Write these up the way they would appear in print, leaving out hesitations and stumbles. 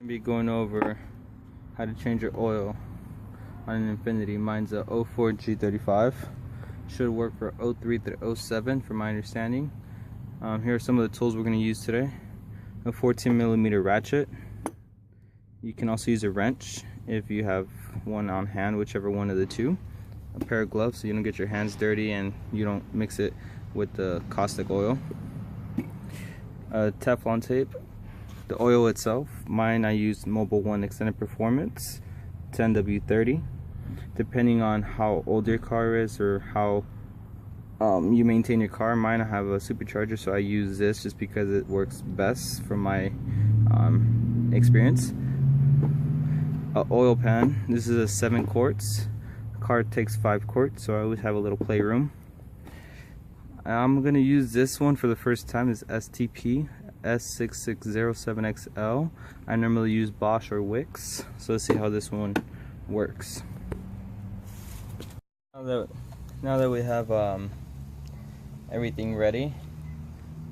Be going over how to change your oil on an Infiniti. Mine's a 04 G35. Should work for 03 to 07 from my understanding. Here are some of the tools we're going to use today. A 14mm ratchet. You can also use a wrench if you have one on hand, whichever one of the two. A pair of gloves so you don't get your hands dirty and you don't mix it with the caustic oil. Teflon tape. The oil itself, mine I used Mobile 1 Extended Performance 10W30. Depending on how old your car is or how you maintain your car, mine I have a supercharger, so I use this just because it works best from my experience. A oil pan, this is a 7 quarts. The car takes 5 quarts, so I always have a little playroom. I'm going to use this one for the first time, is STP S6607XL. I normally use Bosch or Wix, so let's see how this one works. Now that we have everything ready,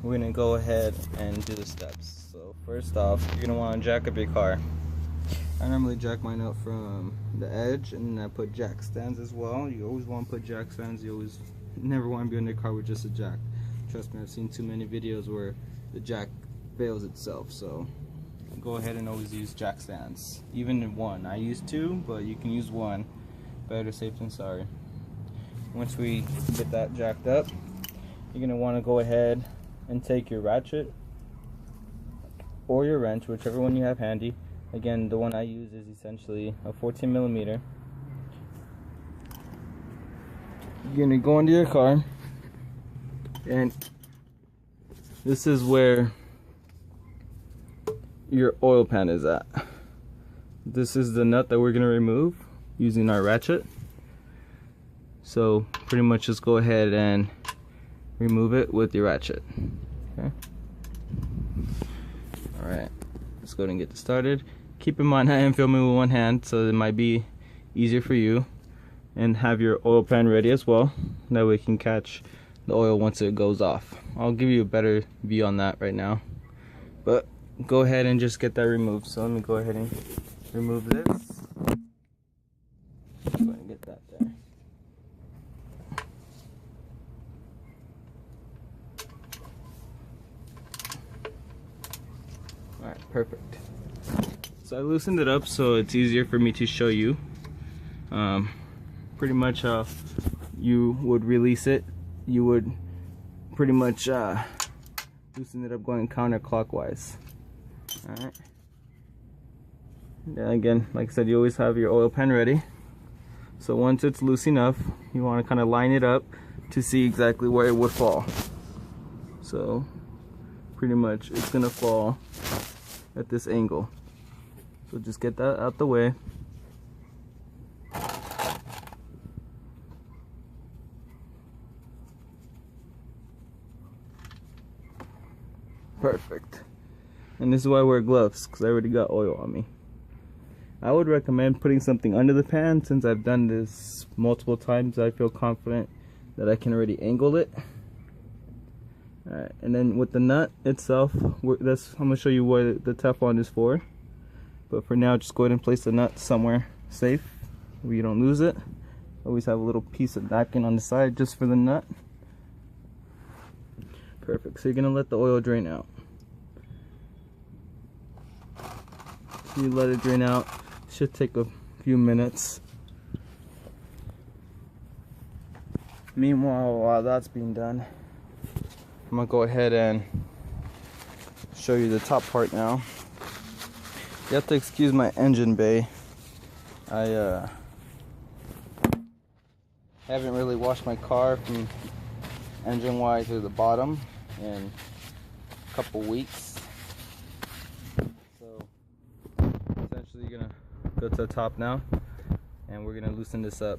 we're gonna go ahead and do the steps. So first off, you're gonna want to jack up your car. I normally jack mine up from the edge, and then I put jack stands as well. You always want to put jack stands. You always never want to be on your car with just a jack. Trust me, I've seen too many videos where the jack fails itself, so go ahead and always use jack stands. Even in one, I use 2, but you can use 1. Better safe than sorry. Once we get that jacked up, you're gonna want to go ahead and take your ratchet or your wrench, whichever one you have handy. Again, the one I use is essentially a 14mm. You're gonna go into your car, and this is where your oil pan is at. This is the nut that we're going to remove using our ratchet. So pretty much just go ahead and remove it with your ratchet. Okay. Alright, let's go ahead and get this started. Keep in mind I am filming with one hand, so it might be easier for you. And have your oil pan ready as well. That way you can catch the oil once it goes off. I'll give you a better view on that right now, but go ahead and just get that removed. So let me go ahead and remove this. Go ahead and get that there. Alright, perfect. So I loosened it up so it's easier for me to show you pretty much how you would release it. You would pretty much loosen it up going counterclockwise. Alright. Then again, like I said, you always have your oil pan ready. So once it's loose enough, you want to kind of line it up to see exactly where it would fall. So pretty much it's gonna fall at this angle. So just get that out the way. Perfect. And this is why I wear gloves, because I already got oil on me. I would recommend putting something under the pan. Since I've done this multiple times, I feel confident that I can already angle it. Alright, and then with the nut itself, I'm going to show you what the Teflon is for. But for now, just go ahead and place the nut somewhere safe where you don't lose it. Always have a little piece of napkin on the side just for the nut. Perfect. So you're gonna let the oil drain out. You let it drain out. Should take a few minutes. Meanwhile, while that's being done, I'm gonna go ahead and show you the top part now. You have to excuse my engine bay. I haven't really washed my car from engine wise to the bottom in a couple weeks, so essentially you're gonna go to the top now and we're gonna loosen this up.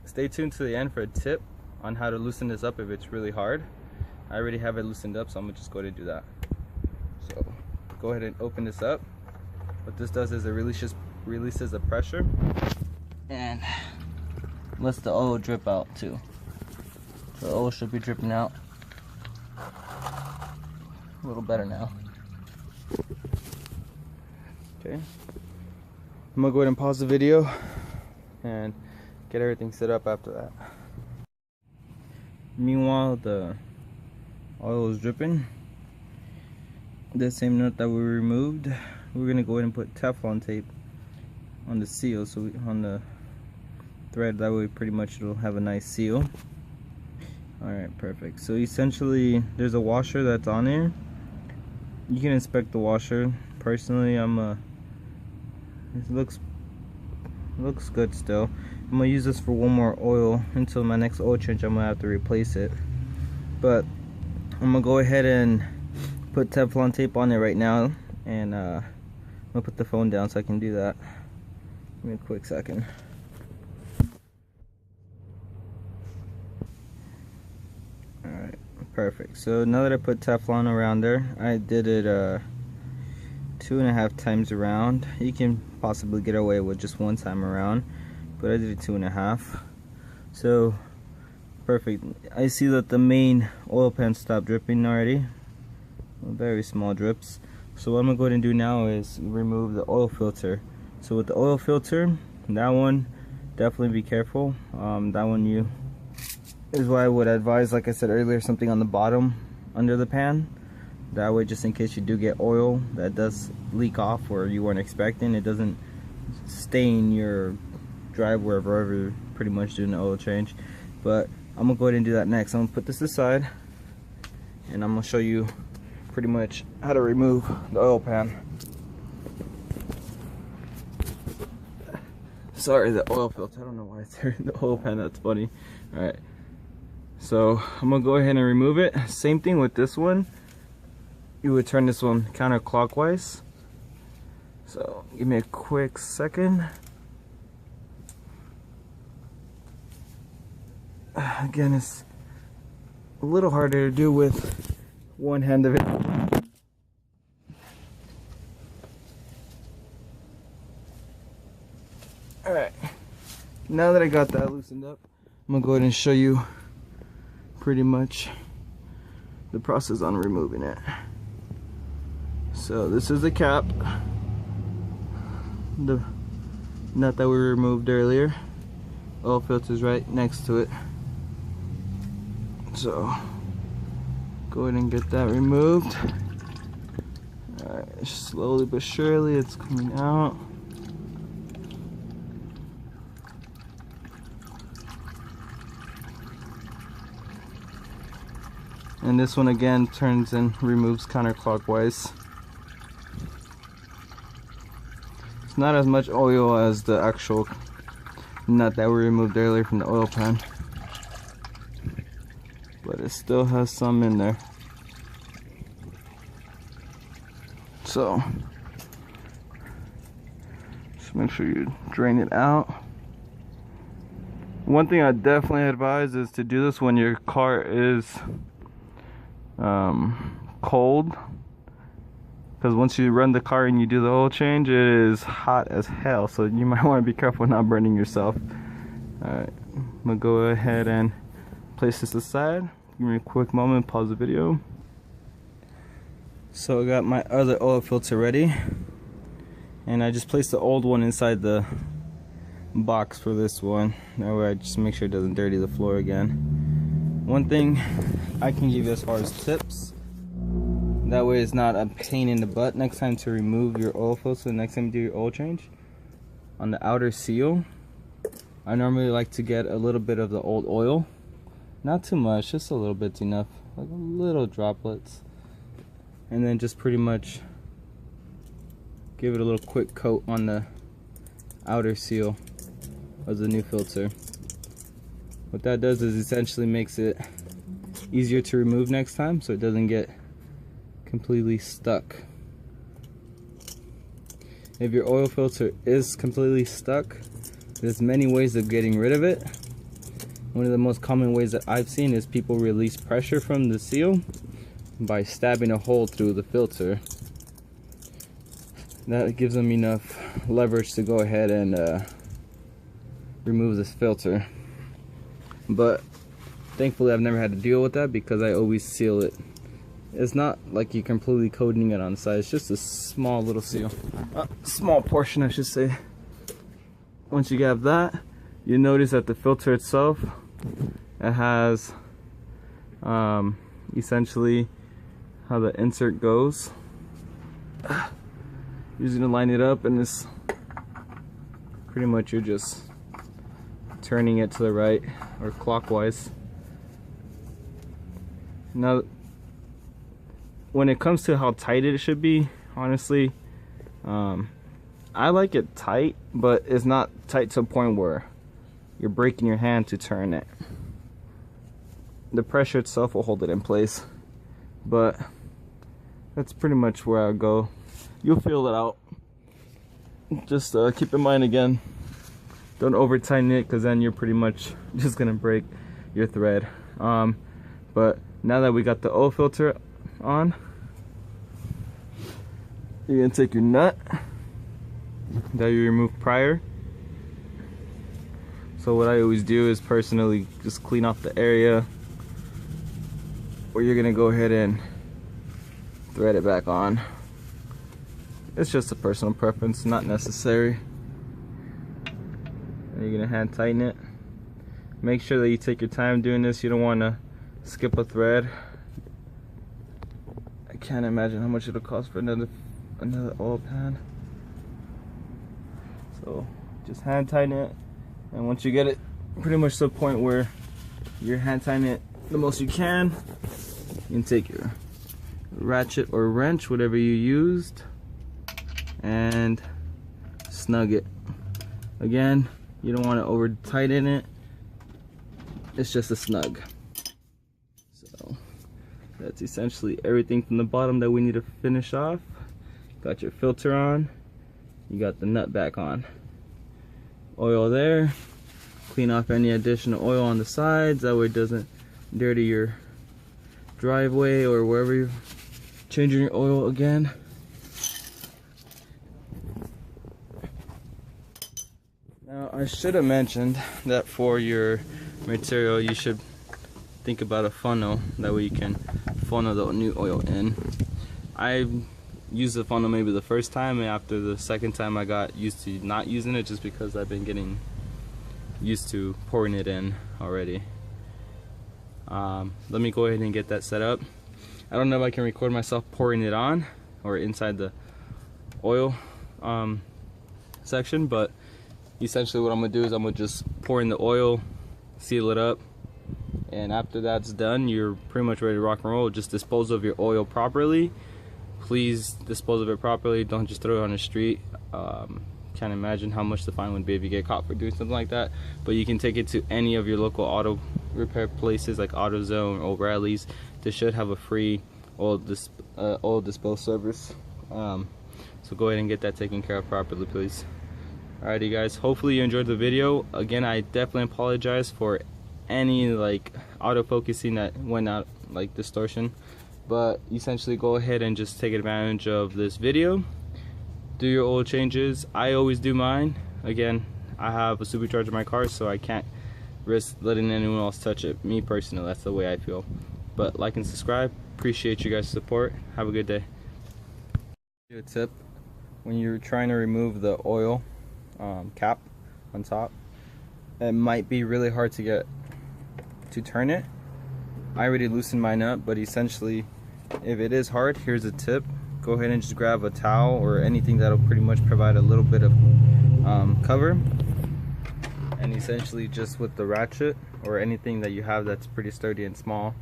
Stay tuned to the end for a tip on how to loosen this up if it's really hard. I already have it loosened up, so I'm gonna just go ahead and do that. So go ahead and open this up. What this does is it releases the pressure and lets the oil drip out too. The oil should be dripping out a little better now. Okay, I'm gonna go ahead and pause the video and get everything set up after that. Meanwhile, the oil is dripping. The same nut that we removed, we're gonna go ahead and put Teflon tape on the seal, so on the thread, that way pretty much it'll have a nice seal. Alright, perfect. So essentially there's a washer that's on here. You can inspect the washer. Personally, it looks good still. I'm gonna use this for one more oil until my next oil change. I'm gonna have to replace it, but I'm gonna go ahead and put Teflon tape on it right now, and I'm gonna put the phone down so I can do that. Give me a quick second. Alright, perfect. So now that I put Teflon around there, I did it 2.5 times around. You can possibly get away with just one time around, but I did it 2.5. So perfect. I see that the main oil pan stopped dripping already. Very small drips. So what I'm gonna go ahead and do now is remove the oil filter. So with the oil filter, that one, definitely be careful. That one is what I would advise, like I said earlier, something on the bottom under the pan. That way, just in case you do get oil that does leak off or you weren't expecting, it doesn't stain your drive wherever you're pretty much doing the oil change. But I'm gonna go ahead and do that next. I'm gonna put this aside and I'm gonna show you pretty much how to remove the oil pan. Sorry, the oil filter. I don't know why it's there. The oil pan, that's funny. Alright, so I'm gonna go ahead and remove it. Same thing with this one. You would turn this one counterclockwise. So give me a quick second. Again, it's a little harder to do with one hand of it. Alright, now that I got that loosened up, I'm gonna go ahead and show you pretty much the process on removing it. So this is the cap, the nut that we removed earlier. Oil filter's right next to it. So go ahead and get that removed. Alright, slowly but surely it's coming out. And this one again turns and removes counterclockwise. It's not as much oil as the actual nut that we removed earlier from the oil pan, but it still has some in there. So just make sure you drain it out. One thing I definitely advise is to do this when your car is cold, because once you run the car and you do the oil change, it is hot as hell, so you might want to be careful not burning yourself. Alright, I'm gonna go ahead and place this aside. Give me a quick moment, pause the video. So I got my other oil filter ready, and I just placed the old one inside the box for this one. That way I just make sure it doesn't dirty the floor again. One thing I can give you as far as tips, that way it's not a pain in the butt next time to remove your oil filter, next time you do your oil change. On the outer seal, I normally like to get a little bit of the old oil. Not too much, just a little bit's enough, like little droplets. And then just pretty much give it a little quick coat on the outer seal of the new filter. What that does is essentially makes it easier to remove next time, so it doesn't get completely stuck. If your oil filter is completely stuck, there's many ways of getting rid of it. One of the most common ways that I've seen is people release pressure from the seal by stabbing a hole through the filter. That gives them enough leverage to go ahead and remove this filter. But thankfully I've never had to deal with that because I always seal it it's not like you're completely coating it on the side. It's just a small little seal, small portion I should say. Once you have that, you notice that the filter itself, it has essentially how the insert goes. You're just gonna line it up, and this pretty much you're just turning it to the right or clockwise. Now when it comes to how tight it should be, honestly, I like it tight, but it's not tight to a point where you're breaking your hand to turn it. The pressure itself will hold it in place, but that's pretty much where I go. You'll feel it out. Just keep in mind again, don't over tighten it, because then you're pretty much just gonna break your thread. But now that we got the oil filter on, you're gonna take your nut that you removed prior. So what I always do is personally just clean off the area where you're gonna go ahead and thread it back on. It's just a personal preference, not necessary. And you're gonna hand tighten it. Make sure that you take your time doing this. You don't want to skip a thread. I can't imagine how much it'll cost for another oil pan. So just hand tighten it, and once you get it pretty much to the point where you're hand tightening it the most you can take your ratchet or wrench, whatever you used, and snug it. Again, you don't want to over tighten it. It's just a snug. So that's essentially everything from the bottom that we need to finish off. Got your filter on, you got the nut back on, oil there. Clean off any additional oil on the sides, that way it doesn't dirty your driveway or wherever you're changing your oil again. Now I should have mentioned that for your material you should think about a funnel, that way you can funnel the new oil in. I used the funnel maybe the first time, and after the second time I got used to not using it, just because I've been getting used to pouring it in already. Let me go ahead and get that set up. I don't know if I can record myself pouring it on or inside the oil section, but essentially what I'm gonna do is I'm gonna just pour in the oil, seal it up, and after that's done, you're pretty much ready to rock and roll. Just dispose of your oil properly. Please dispose of it properly. Don't just throw it on the street. Can't imagine how much the fine would be if you get caught for doing something like that. But you can take it to any of your local auto repair places like AutoZone or O'Reilly's. They should have a free oil disposal service. So go ahead and get that taken care of properly, please. Alrighty guys, hopefully you enjoyed the video. Again, I definitely apologize for any like autofocusing that went out, like distortion. But essentially go ahead and just take advantage of this video. Do your oil changes. I always do mine. Again, I have a supercharger in my car, so I can't risk letting anyone else touch it. Me personally, that's the way I feel. But like and subscribe. Appreciate you guys' support. Have a good day. A tip: when you're trying to remove the oil cap on top, it might be really hard to get to turn it. I already loosened mine up, but essentially if it is hard, here's a tip. Go ahead and just grab a towel or anything that'll pretty much provide a little bit of cover, and essentially just with the ratchet or anything that you have that's pretty sturdy and small,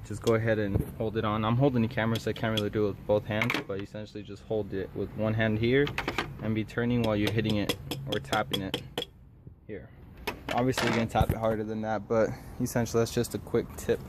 just go ahead and hold it on. I'm holding the camera, so I can't really do it with both hands, but essentially just hold it with one hand here and be turning while you're hitting it or tapping it here. Obviously you're gonna tap it harder than that, but essentially that's just a quick tip